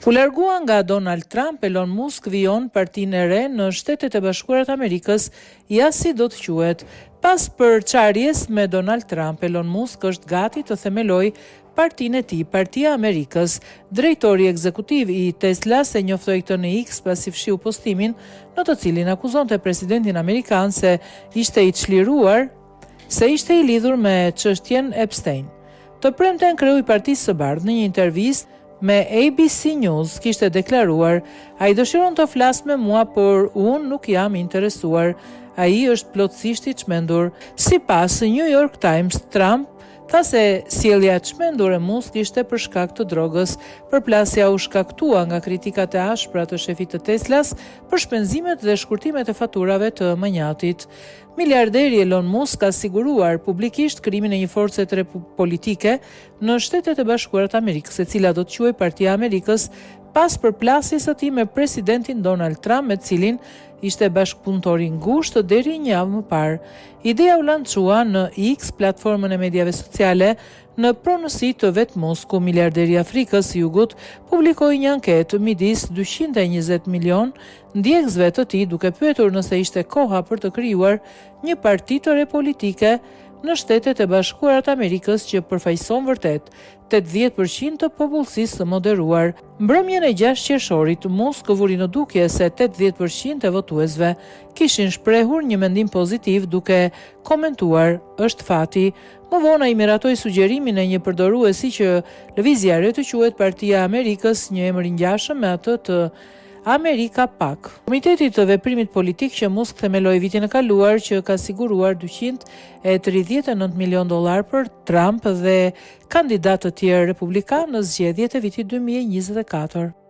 U largua nga Donald Trump, Elon Musk vijon partinë e re në Shtetet e Bashkuara të Amerikës, ja si do të quhet. Pas përçarjes me Donald Trump, Elon Musk është gati të themelojë partinë e tij, Partia e Amerikës. Drejtori ekzekutiv i Tesla se njoftoi këtë në X pasi fshiu postimin në të cilin akuzonte presidentin amerikan se ishte i çliruar, se ishte i lidhur me çështjen Epstein. Të premten kreu i Partisë së Bardhë në një intervistë me ABC News kishte deklaruar: "Ai dëshiron të flasë me mua, por unë nuk jam interesuar. Ai është plotësisht i çmendur." Sipas New York Times, Trump tha se sjellja e çmendur e Musk ishte për shkak të drogës. Përplasja u shkaktua nga kritikat e ashpra të shefit të Teslas për shpenzimet dhe shkurtimet e faturave të mënjatit. Miliarderi Elon Musk ka siguruar publikisht krijimin e një force politike në Shtetet e Bashkuara të Amerikës, e cila do të quhej Partia e Amerikës, pas përplasjes së tij me presidentin Donald Trump, me të cilin ishte bashkëpunëtor i ngushtë deri një javë më parë. Ideja u lançua në X, platformën e mediave sociale, në pronësi të vetë Musku. Miliarderi i Afrikës së Jugut publikoi një anketë midis 220 milion ndjekësve të tij, duke pyetur nëse ishte koha për të krijuar një parti të re politike në Shtetet e Bashkuara të Amerikës që përfaqëson vërtet 80% të popullsisë së moderuar. Mbrëmjen e 6 qershorit, Musk vuri në dukje se 80% e votuesve kishin shprehur një mendim pozitiv, duke komentuar: "Është fati." Më vonë ai miratoi sugjerimin e një përdoruesi që lëvizja e re të quhet Partia e Amerikës, një emër i ngjashëm me atë të Amerika PAC. Komiteti të veprimit politik që Musk themeloi vitin e kaluar, që ka siguruar $239 milion për Trump dhe kandidatë të tjerë republikanë në zgjedhjet e vitit 2024.